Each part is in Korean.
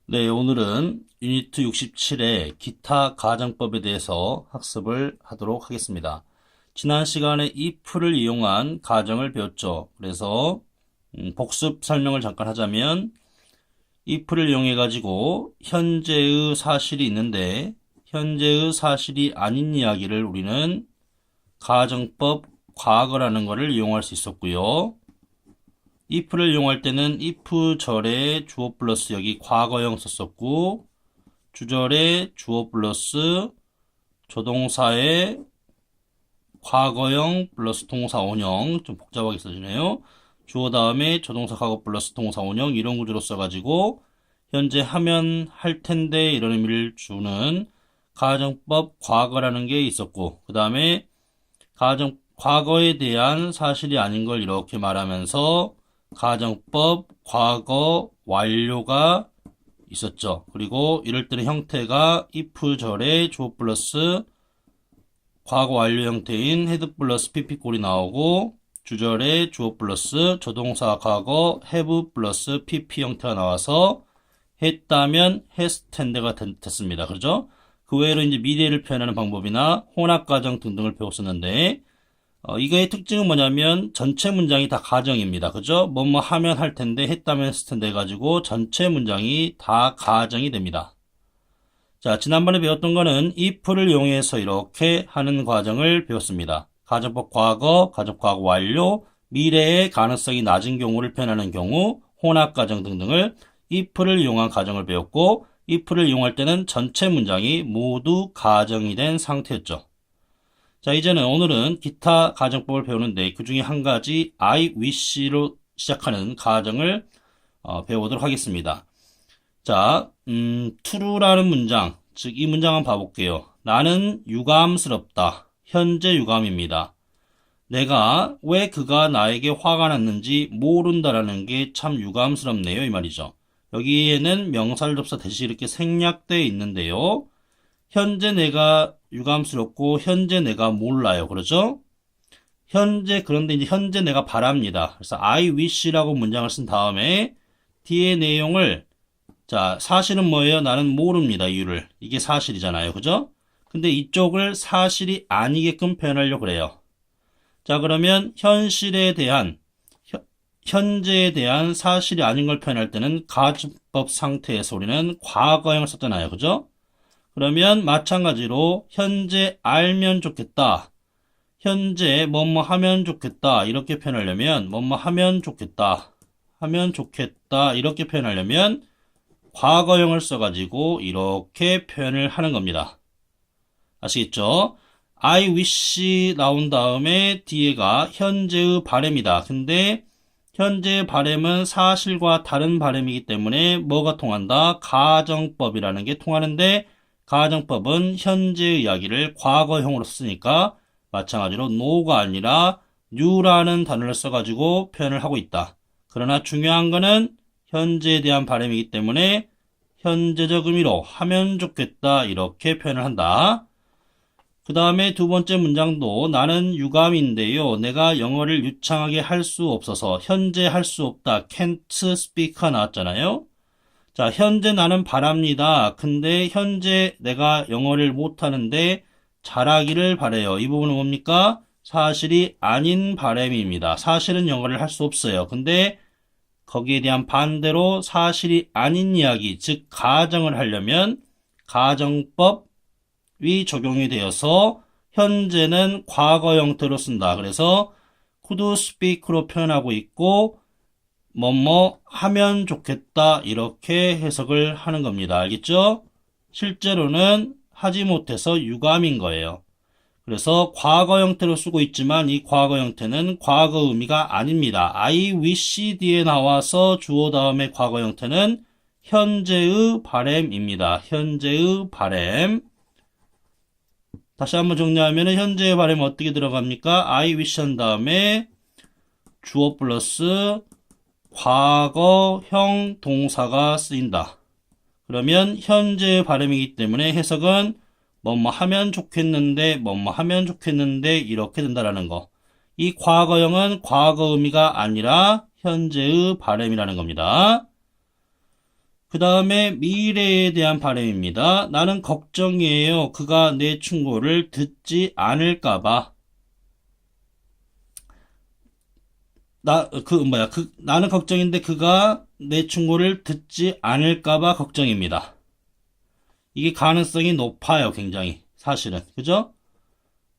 네, 오늘은 유니트 67의 기타 가정법에 대해서 학습을 하도록 하겠습니다. 지난 시간에 if를 이용한 가정을 배웠죠. 그래서 복습 설명을 잠깐 하자면 if를 이용해 가지고 현재의 사실이 있는데 현재의 사실이 아닌 이야기를 우리는 가정법 과거라는 것을 이용할 수 있었고요. if를 이용할 때는 if 절에 주어 플러스 여기 과거형 썼었고, 주절에 주어 플러스 조동사의 과거형 플러스 동사 원형, 좀 복잡하게 써지네요. 주어 다음에 조동사 과거 플러스 동사 원형 이런 구조로 써가지고 현재 하면 할 텐데 이런 의미를 주는 가정법 과거라는 게 있었고, 그 다음에 과거에 대한 사실이 아닌 걸 이렇게 말하면서 가정법 과거 완료가 있었죠. 그리고 이럴 때는 형태가 if 절에 주어 플러스 과거 완료 형태인 had 플러스 pp꼴이 나오고, 주절에 주어 플러스 조동사 과거 have 플러스 pp 형태가 나와서 했다면 has tende가 됐습니다. 그죠? 그 외에로 이제 미래를 표현하는 방법이나 혼합가정 등등을 배웠었는데, 이거의 특징은 뭐냐면 전체 문장이 다 가정입니다. 그죠? 뭐뭐 하면 할 텐데, 했다면 했을 텐데 해가지고 전체 문장이 다 가정이 됩니다. 자, 지난번에 배웠던 거는 if를 이용해서 이렇게 하는 과정을 배웠습니다. 가정법 과거, 가정법 과거 완료, 미래의 가능성이 낮은 경우를 표현하는 경우, 혼합가정 등등을 if를 이용한 가정을 배웠고, if를 이용할 때는 전체 문장이 모두 가정이 된 상태였죠. 자, 이제는 오늘은 기타 가정법을 배우는데 그 중에 한 가지 I wish로 시작하는 가정을 배워보도록 하겠습니다. 자, true라는 문장, 즉 이 문장 한번 봐볼게요. 나는 유감스럽다. 현재 유감입니다. 내가 왜 그가 나에게 화가 났는지 모른다라는 게 참 유감스럽네요, 이 말이죠. 여기에는 명사절접사 대신 이렇게 생략되어 있는데요. 현재 내가 유감스럽고 현재 내가 몰라요. 그렇죠? 그런데 이제 현재 내가 바랍니다. 그래서 I wish라고 문장을 쓴 다음에 뒤에 내용을, 자, 사실은 뭐예요? 나는 모릅니다. 이유를. 이게 사실이잖아요. 그죠? 근데 이쪽을 사실이 아니게끔 표현하려고 그래요. 자, 그러면 현재에 대한 사실이 아닌 걸 표현할 때는 가정법 상태에서 우리는 과거형을 썼잖아요. 그죠? 그러면 마찬가지로 현재 알면 좋겠다. 현재 뭐뭐 하면 좋겠다. 이렇게 표현하려면 뭐뭐 하면 좋겠다. 하면 좋겠다. 이렇게 표현하려면 과거형을 써가지고 이렇게 표현을 하는 겁니다. 아시겠죠? I wish 나온 다음에 뒤에가 현재의 바램이다. 근데 현재의 바램은 사실과 다른 바램이기 때문에 뭐가 통한다? 가정법이라는 게 통하는데, 가정법은 현재의 이야기를 과거형으로 쓰니까 마찬가지로 no가 아니라 new라는 단어를 써가지고 표현을 하고 있다. 그러나 중요한 거는 현재에 대한 바람이기 때문에 현재적 의미로 하면 좋겠다 이렇게 표현을 한다. 그 다음에 두 번째 문장도 나는 유감인데요. 내가 영어를 유창하게 할 수 없어서 현재 할 수 없다. can't speak가 나왔잖아요. 자, 현재 나는 바랍니다. 근데 현재 내가 영어를 못하는데 잘하기를 바래요. 이 부분은 뭡니까? 사실이 아닌 바람입니다. 사실은 영어를 할 수 없어요. 근데 거기에 대한 반대로 사실이 아닌 이야기, 즉 가정을 하려면 가정법이 적용이 되어서 현재는 과거 형태로 쓴다. 그래서 could speak로 표현하고 있고 뭐뭐 하면 좋겠다 이렇게 해석을 하는 겁니다. 알겠죠? 실제로는 하지 못해서 유감인 거예요. 그래서 과거 형태로 쓰고 있지만 이 과거 형태는 과거 의미가 아닙니다. I wish 뒤에 나와서 주어 다음에 과거 형태는 현재의 바램입니다. 현재의 바램. 다시 한번 정리하면 현재의 바램 어떻게 들어갑니까? I wish 한 다음에 주어 플러스 과거형 동사가 쓰인다. 그러면 현재의 발음이기 때문에 해석은 뭐뭐 하면 좋겠는데 뭐뭐 하면 좋겠는데 이렇게 된다라는 거. 이 과거형은 과거 의미가 아니라 현재의 발음이라는 겁니다. 그 다음에 미래에 대한 바람입니다. 나는 걱정이에요. 그가 내 충고를 듣지 않을까봐. 나는 걱정인데 그가 내 충고를 듣지 않을까봐 걱정입니다. 이게 가능성이 높아요, 굉장히. 사실은. 그죠?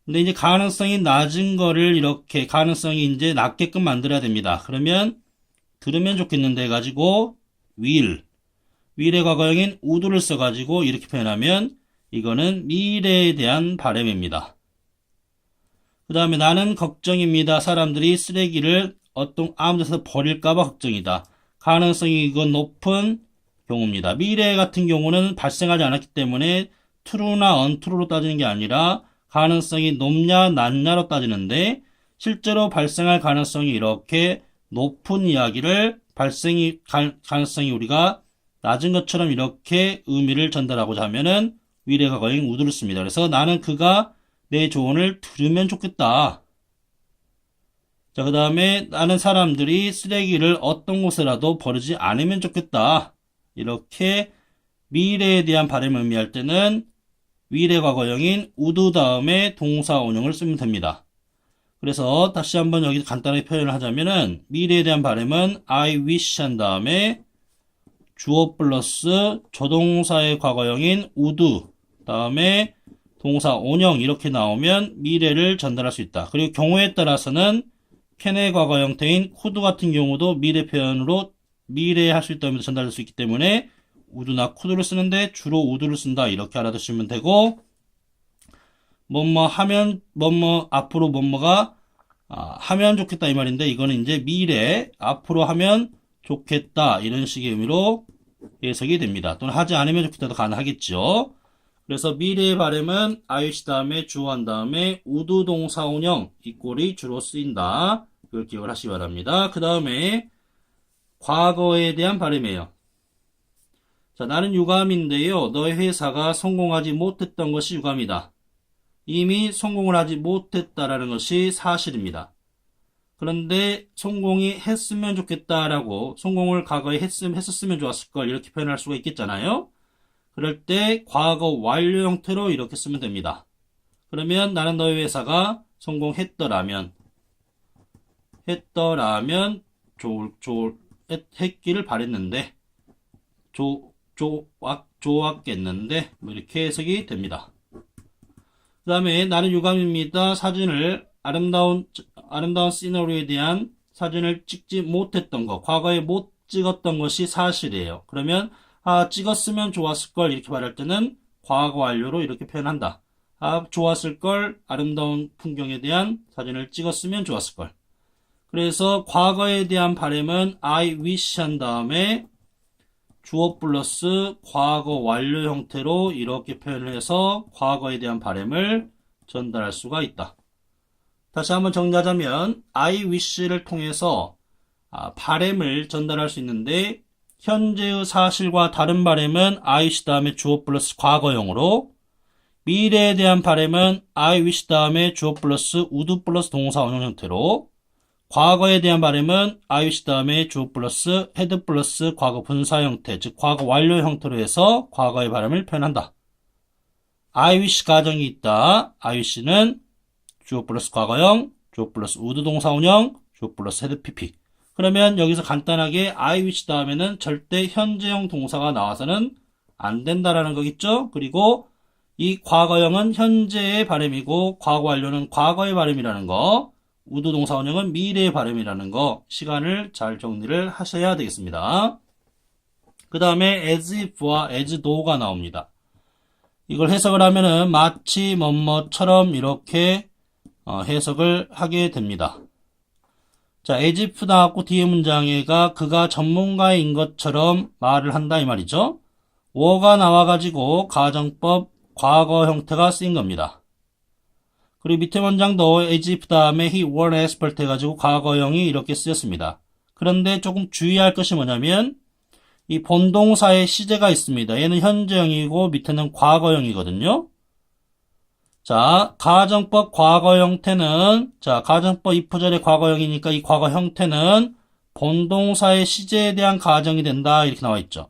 근데 이제 가능성이 낮은 거를 이렇게 가능성이 이제 낮게끔 만들어야 됩니다. 그러면 들으면 좋겠는데 해가지고 will의 과거형인 would를 써가지고 이렇게 표현하면 이거는 미래에 대한 바람입니다. 그 다음에 나는 걱정입니다. 사람들이 쓰레기를 아무 데서 버릴까봐 걱정이다. 가능성이 이건 높은 경우입니다. 미래 같은 경우는 발생하지 않았기 때문에 true나 untrue로 따지는 게 아니라 가능성이 높냐 낮냐로 따지는데 실제로 발생할 가능성이 이렇게 높은 이야기를 가능성이 우리가 낮은 것처럼 이렇게 의미를 전달하고자 하면은 will의 과거인 would를 씁니다. 그래서 나는 그가 내 조언을 들으면 좋겠다. 자, 그 다음에 나는 사람들이 쓰레기를 어떤 곳에라도 버리지 않으면 좋겠다. 이렇게 미래에 대한 바람을 의미할 때는 will의 과거형인 would 다음에 동사 원형을 쓰면 됩니다. 그래서 다시 한번 여기 간단하게 표현을 하자면은 미래에 대한 바람은 I wish 한 다음에 주어 플러스 조동사의 과거형인 would 다음에 동사 원형 이렇게 나오면 미래를 전달할 수 있다. 그리고 경우에 따라서는 can의 과거 형태인 could 같은 경우도 미래 표현으로 미래에 할 수 있다 의미로 전달될 수 있기 때문에 would나 could를 쓰는데 주로 would를 쓴다 이렇게 알아두시면 되고 뭐뭐 하면 뭐뭐 앞으로 뭐뭐가 하면 좋겠다 이 말인데 이거는 이제 미래 앞으로 하면 좋겠다 이런 식의 의미로 해석이 됩니다. 또는 하지 않으면 좋겠다도 가능하겠죠. 그래서 미래의 바람은 I wish 다음에 주어 한 다음에 would 동사 원형 이 꼴이 주로 쓰인다. 이걸 기억을 하시기 바랍니다. 그 다음에 과거에 대한 바람이에요. 자, 나는 유감인데요. 너의 회사가 성공하지 못했던 것이 유감이다. 이미 성공을 하지 못했다라는 것이 사실입니다. 그런데 성공이 했으면 좋겠다라고 성공을 과거에 했었으면 좋았을 걸 이렇게 표현할 수가 있겠잖아요. 그럴 때 과거 완료 형태로 이렇게 쓰면 됩니다. 그러면 나는 너의 회사가 성공했더라면 했기를 바랬는데 좋았겠는데 뭐 이렇게 해석이 됩니다. 그 다음에 나는 유감입니다. 사진을 아름다운 시너리에 대한 사진을 찍지 못했던 것 과거에 못 찍었던 것이 사실이에요. 그러면 찍었으면 좋았을 걸 이렇게 말할 때는 과거 완료로 이렇게 표현한다. 좋았을 걸 아름다운 풍경에 대한 사진을 찍었으면 좋았을 걸. 그래서 과거에 대한 바람은 I wish 한 다음에 주어 플러스 과거 완료 형태로 이렇게 표현을 해서 과거에 대한 바람을 전달할 수가 있다. 다시 한번 정리하자면 I wish를 통해서 바람을 전달할 수 있는데 현재의 사실과 다른 바람은 I wish 다음에 주어 플러스 과거형으로 미래에 대한 바람은 I wish 다음에 주어 플러스 would 플러스 동사 원형 형태로 과거에 대한 바람은 I wish 다음에 주어 플러스 had 플러스 과거 분사 형태 즉 과거 완료 형태로 해서 과거의 바람을 표현한다. I wish 가정이 있다. I wish는 주어 플러스 과거형 주어 플러스 would 동사 원형 주어 플러스 had pp 그러면 여기서 간단하게 I wish 다음에는 절대 현재형 동사가 나와서는 안 된다라는 거겠죠. 그리고 이 과거형은 현재의 발음이고 과거 완료는 과거의 발음이라는 거 would 동사 원형은 미래의 발음이라는 거 시간을 잘 정리를 하셔야 되겠습니다. 그 다음에 as if와 as though가 나옵니다. 이걸 해석을 하면은 마치 뭐뭐처럼 이렇게 해석을 하게 됩니다. 자, as if 나왔고 뒤에 문장에가 그가 전문가인 것처럼 말을 한다 이 말이죠. were가 나와가지고 가정법 과거 형태가 쓰인 겁니다. 그리고 밑에 문장도 as if 다음에 he wore an expert 해가지고 과거형이 이렇게 쓰였습니다. 그런데 조금 주의할 것이 뭐냐면 이 본동사의 시제가 있습니다. 얘는 현재형이고 밑에는 과거형이거든요. 자, 가정법 과거 형태는 가정법 if절의 과거형이니까 이 과거 형태는 본동사의 시제에 대한 가정이 된다 이렇게 나와 있죠.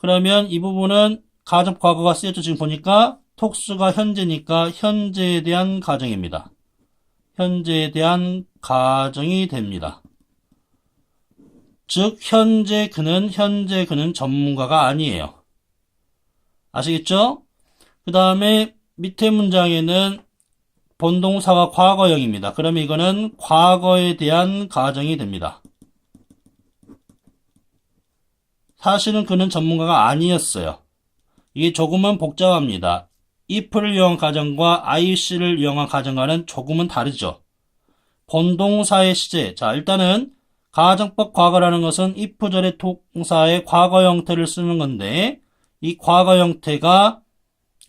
그러면 이 부분은 가정 과거가 쓰였죠. 지금 보니까 톡수가 현재니까 현재에 대한 가정입니다. 현재에 대한 가정이 됩니다. 즉 현재 그는 전문가가 아니에요. 아시겠죠? 그 다음에 밑에 문장에는 본동사가 과거형입니다. 그러면 이거는 과거에 대한 가정이 됩니다. 사실은 그는 전문가가 아니었어요. 이게 조금은 복잡합니다. if를 이용한 가정과 IC를 이용한 가정과는 조금은 다르죠. 본동사의 시제. 자, 일단은 가정법 과거라는 것은 if절의 동사의 과거 형태를 쓰는 건데 이 과거 형태가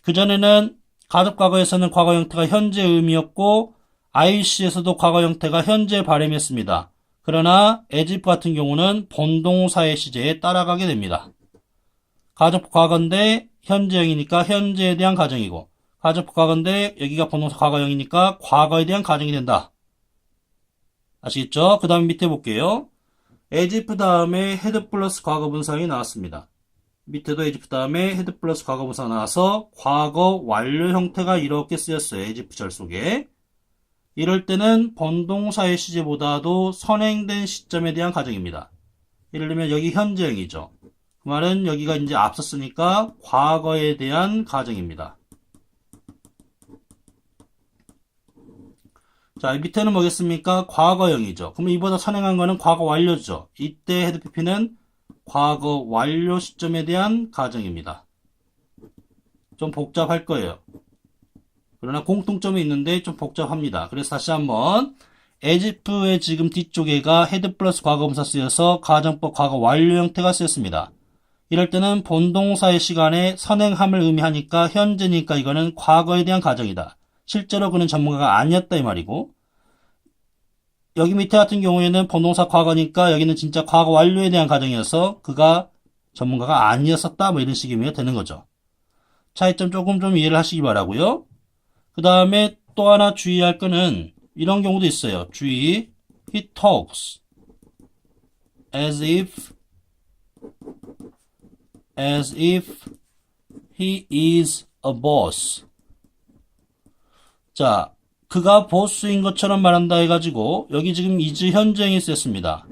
그전에는 가족 과거에서는 과거 형태가 현재 의미였고 IC에서도 과거 형태가 현재 발음이었습니다. 그러나 as if 같은 경우는 본동사의 시제에 따라가게 됩니다. 가족 과거인데 현재형이니까 현재에 대한 가정이고 가족 과거인데 여기가 본동사 과거형이니까 과거에 대한 가정이 된다. 아시겠죠? 그 다음에 밑에 볼게요. as if 다음에 had 플러스 과거 분사형이 나왔습니다. 밑에도 as if 다음에 had 플러스 과거 분사가 나와서 과거 완료 형태가 이렇게 쓰였어요. as if 절 속에. 이럴 때는 본동사의 시제보다도 선행된 시점에 대한 가정입니다. 예를 들면 여기 현재형이죠. 그 말은 여기가 이제 앞섰으니까 과거에 대한 가정입니다. 자, 밑에는 뭐겠습니까? 과거형이죠. 그럼 이보다 선행한 거는 과거 완료죠. 이때 had pp는 과거 완료 시점에 대한 가정입니다. 좀 복잡할 거예요. 그러나 공통점이 있는데 좀 복잡합니다. 그래서 다시 한번 as if의 지금 뒤쪽에가 had 플러스 과거분사 쓰여서 가정법 과거 완료 형태가 쓰였습니다. 이럴 때는 본동사의 시간에 선행함을 의미하니까 현재니까 이거는 과거에 대한 가정이다. 실제로 그는 전문가가 아니었다 이 말이고 여기 밑에 같은 경우에는 본동사 과거니까 여기는 진짜 과거 완료에 대한 가정이어서 그가 전문가가 아니었었다 뭐 이런 식이면 되는 거죠. 차이점 조금 좀 이해를 하시기 바라고요. 그 다음에 또 하나 주의할 거는 이런 경우도 있어요. 주의. He talks as if he is a boss. 자, 그가 보스인 것처럼 말한다 해가지고 여기 지금 is 현재형이 쓰였습니다.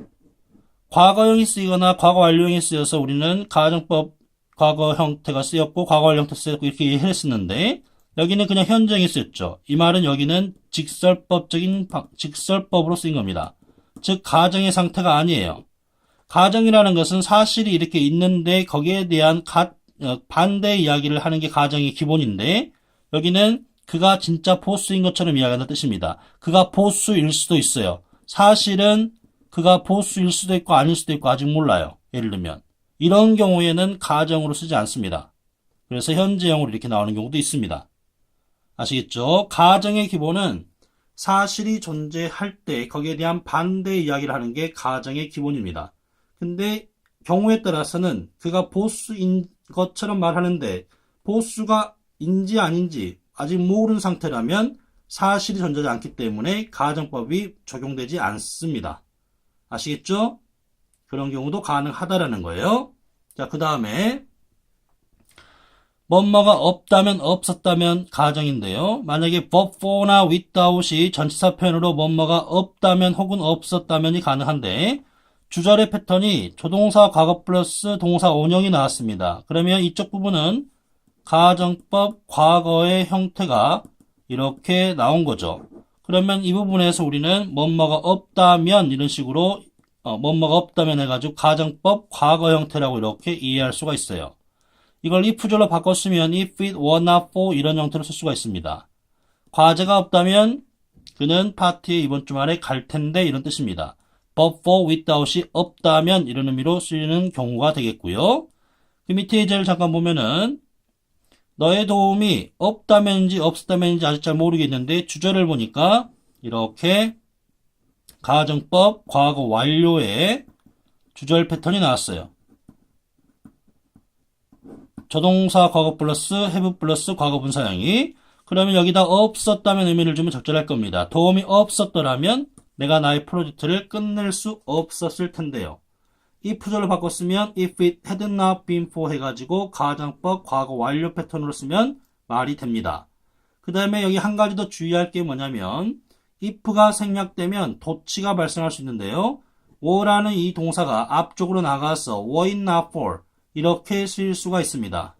과거형이 쓰이거나 과거 완료형이 쓰여서 우리는 가정법 과거 형태가 쓰였고 과거 완료 형태 쓰였고 이렇게 이해를 했었는데 여기는 그냥 현재형이 쓰였죠. 이 말은 여기는 직설법으로 쓰인 겁니다. 즉 가정의 상태가 아니에요. 가정이라는 것은 사실이 이렇게 있는데 거기에 대한 반대 이야기를 하는 게 가정의 기본인데 여기는 그가 진짜 보스인 것처럼 이야기한다는 뜻입니다. 그가 보스일 수도 있어요. 사실은 그가 보스일 수도 있고 아닐 수도 있고 아직 몰라요. 예를 들면 이런 경우에는 가정으로 쓰지 않습니다. 그래서 현재형으로 이렇게 나오는 경우도 있습니다. 아시겠죠? 가정의 기본은 사실이 존재할 때 거기에 대한 반대 이야기를 하는 게 가정의 기본입니다. 근데 경우에 따라서는 그가 보스인 것처럼 말하는데 보스가 인지 아닌지 아직 모르는 상태라면 사실이 존재하지 않기 때문에 가정법이 적용되지 않습니다. 아시겠죠? 그런 경우도 가능하다라는 거예요. 자, 그 다음에 뭐뭐가 없다면 없었다면 가정인데요. 만약에 but for나 without이 전치사 표현으로 뭐뭐가 없다면 혹은 없었다면이 가능한데 주절의 패턴이 조동사 과거 플러스 동사 원형이 나왔습니다. 그러면 이쪽 부분은 가정법 과거의 형태가 이렇게 나온 거죠. 그러면 이 부분에서 우리는 뭐뭐가 없다면 이런 식으로 뭐뭐가 없다면 해가지고 가정법 과거 형태라고 이렇게 이해할 수가 있어요. 이걸 if절로 바꿨으면 if it were not for 이런 형태로 쓸 수가 있습니다. 과제가 없다면 그는 파티에 이번 주말에 갈 텐데 이런 뜻입니다. but for without이 없다면 이런 의미로 쓰이는 경우가 되겠고요. 그 밑에 예제를 잠깐 보면은 너의 도움이 없다면인지 없었다면인지 아직 잘 모르겠는데 주절을 보니까 이렇게 가정법 과거 완료의 주절 패턴이 나왔어요. 조동사 과거 플러스 have 플러스 과거 분사형이 그러면 여기다 없었다면 의미를 주면 적절할 겁니다. 도움이 없었더라면 내가 나의 프로젝트를 끝낼 수 없었을 텐데요. if절로 바꿨으면 if it had not been for 해가지고 가정법 과거 완료 패턴으로 쓰면 말이 됩니다. 그 다음에 여기 한 가지 더 주의할 게 뭐냐면 if가 생략되면 도치가 발생할 수 있는데요. were라는 이 동사가 앞쪽으로 나가서 were it not for 이렇게 쓰일 수가 있습니다.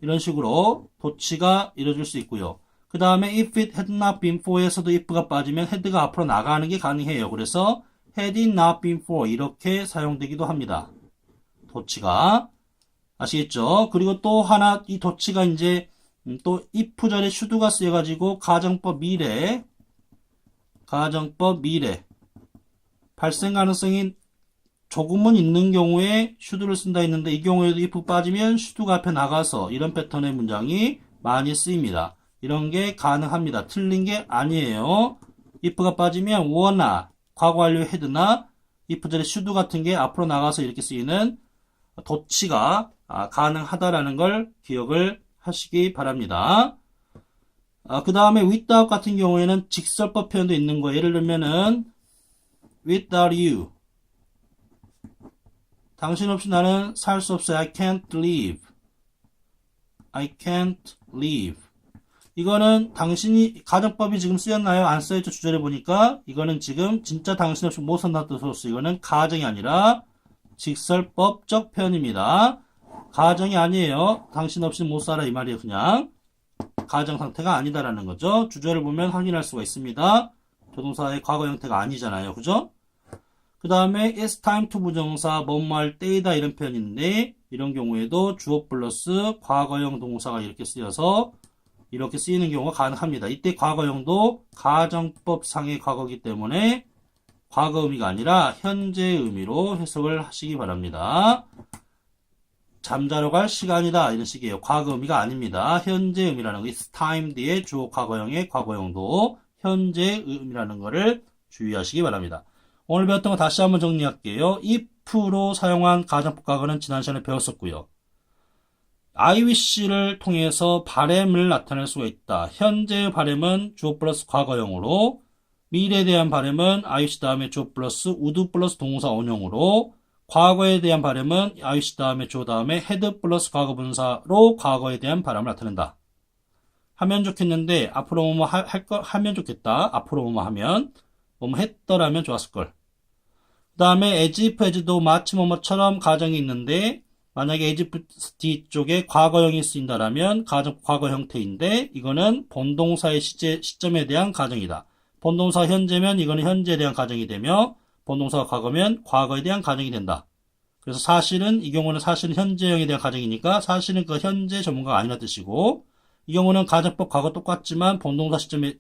이런 식으로 도치가 이루어질 수 있고요. 그 다음에 if it had not been for에서도 if가 빠지면 had가 앞으로 나가는 게 가능해요. 그래서 had it not been for 이렇게 사용되기도 합니다. 도치가 아시겠죠? 그리고 또 하나 이 도치가 이제 또 if절에 should가 쓰여가지고 가정법 미래 발생 가능성이 조금은 있는 경우에 should를 쓴다 했는데 이 경우에도 if 빠지면 should가 앞에 나가서 이런 패턴의 문장이 많이 쓰입니다. 이런 게 가능합니다. 틀린 게 아니에요. if가 빠지면 were나 과거 완료 had나 if절의 should 같은 게 앞으로 나가서 이렇게 쓰이는 도치가 가능하다라는 걸 기억을 하시기 바랍니다. 그 다음에 without 같은 경우에는 직설법 표현도 있는 거예요. 예를 들면은 without you 당신 없이 나는 살 수 없어요. I can't live. 이거는 당신이 가정법이 지금 쓰였나요? 안 쓰였죠? 주절에 보니까 이거는 지금 진짜 당신 없이 못 산다는 뜻으로 이거는 가정이 아니라 직설법적 표현입니다. 가정이 아니에요. 당신 없이 못 살아 이 말이에요. 그냥 가정 상태가 아니다라는 거죠. 주절을 보면 확인할 수가 있습니다. 조동사의 과거 형태가 아니잖아요. 그죠? 그 다음에 it's time to 부정사 뭐뭐 할 때이다 이런 표현인데 이런 경우에도 주어 플러스 과거형 동사가 이렇게 쓰여서 이렇게 쓰이는 경우가 가능합니다. 이때 과거형도 가정법상의 과거이기 때문에 과거 의미가 아니라 현재 의미로 해석을 하시기 바랍니다. 잠자러 갈 시간이다 이런 식이에요. 과거 의미가 아닙니다. 현재 의미라는 거 it's time 뒤에 주어 과거형의 과거형도 현재 의미라는 거를 주의하시기 바랍니다. 오늘 배웠던 거 다시 한번 정리할게요. if로 사용한 가정법 과거는 지난 시간에 배웠었고요. I wish를 통해서 바램을 나타낼 수가 있다. 현재의 바램은 주어 플러스 과거형으로 미래에 대한 바램은 I wish 다음에 주어 플러스 would 플러스 동사 원형으로 과거에 대한 바램은 I wish 다음에 주어 다음에 had 플러스 과거분사로 과거에 대한 바람을 나타낸다. 하면 좋겠는데 앞으로 뭐뭐 하면 좋겠다. 앞으로 뭐뭐 하면 뭐뭐 했더라면 좋았을걸. 그 다음에 as if as도 마치 뭐뭐처럼 가정이 있는데 만약에 as if 뒤쪽에 과거형이 쓰인다라면 과거 형태인데 이거는 본동사의 시점에 대한 가정이다. 본동사 현재면 이거는 현재에 대한 가정이 되며 본동사가 과거면 과거에 대한 가정이 된다. 그래서 사실은 이 경우는 사실은 현재형에 대한 가정이니까 사실은 그 현재 전문가가 아니라 뜻이고 이 경우는 가정법 과거 똑같지만 본동사 시점이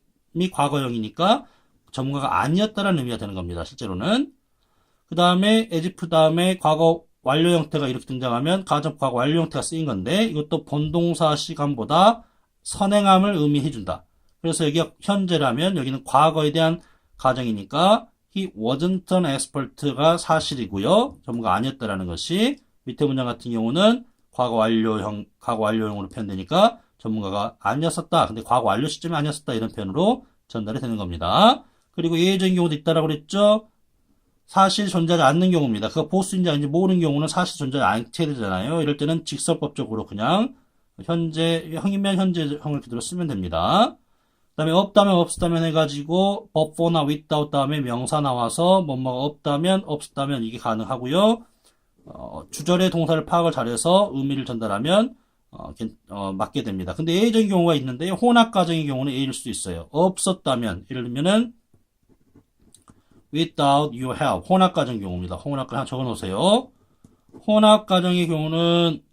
과거형이니까 전문가가 아니었다라는 의미가 되는 겁니다. 실제로는. 그 다음에 as if 다음에 과거 완료 형태가 이렇게 등장하면 가정법 과거 완료 형태가 쓰인 건데 이것도 본동사 시간보다 선행함을 의미해준다. 그래서 여기가 현재라면 여기는 과거에 대한 가정이니까 he wasn't an expert가 사실이고요. 전문가 아니었다라는 것이 밑에 문장 같은 경우는 과거 완료형으로 표현되니까 전문가가 아니었었다. 근데 과거 완료 시점이 아니었었다. 이런 표현으로 전달이 되는 겁니다. 그리고 예외적인 경우도 있다라고 그랬죠. 사실 존재하지 않는 경우입니다. 그가 보스인지 아닌지 모르는 경우는 사실 존재하지 않게 되잖아요. 이럴 때는 직설법적으로 그냥 현재형이면 현재형을 그대로 쓰면 됩니다. 그 다음에 없다면 없었다면 해가지고 but for나 without 다음에 명사 나와서 뭐뭐가 없다면 없었다면 이게 가능하고요. 주절의 동사를 파악을 잘해서 의미를 전달하면 맞게 됩니다. 근데 예외적인 경우가 있는데요. 혼합 가정의 경우는 A일 수도 있어요. 없었다면 예를 들면은 without your help 혼합 가정 경우입니다. 혼합 가정 적어 놓으세요. 혼합 가정의 경우는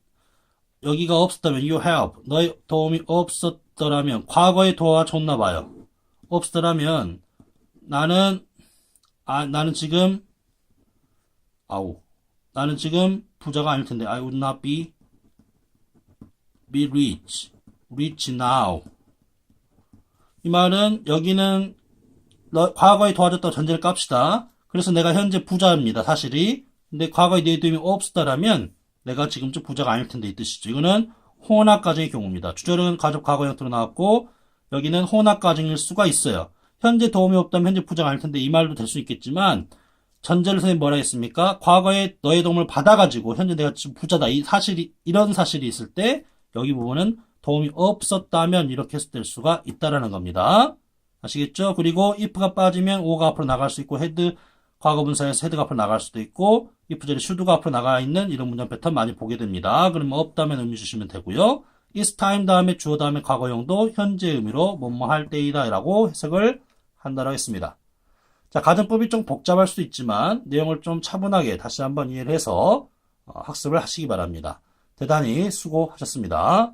여기가 없었다면 your help 너의 도움이 없었더라면 과거에 도와줬나 봐요. 없었더라면 나는 지금 부자가 아닐 텐데 I would not be rich now. 이 말은 여기는 과거에 도와줬다고 전제를 깝시다. 그래서 내가 현재 부자입니다. 사실이. 근데 과거에 내 도움이 없었다라면 내가 지금쯤 부자가 아닐 텐데 이 뜻이죠. 이거는 혼합 가정의 경우입니다. 주절은 가족 과거 형태로 나왔고 여기는 혼합 가정일 수가 있어요. 현재 도움이 없다면 현재 부자가 아닐 텐데 이 말도 될 수 있겠지만 전제를 선생님 뭐라 했습니까? 과거에 너의 도움을 받아가지고 현재 내가 지금 부자다. 이런 사실이 있을 때 여기 부분은 도움이 없었다면 이렇게 해석될 수가 있다라는 겁니다. 아시겠죠? 그리고 if가 빠지면 o가 앞으로 나갈 수 있고 헤드 과거 분사에서 헤드가 앞으로 나갈 수도 있고 if 자리 should가 앞으로 나가 있는 이런 문장 패턴 많이 보게 됩니다. 그러면 없다면 의미 주시면 되고요. is time 다음에 주어 다음에 과거형도 현재 의미로 뭐뭐 할 때이다 라고 해석을 한다고 했습니다. 자, 가정법이 좀 복잡할 수도 있지만 내용을 좀 차분하게 다시 한번 이해를 해서 학습을 하시기 바랍니다. 대단히 수고하셨습니다.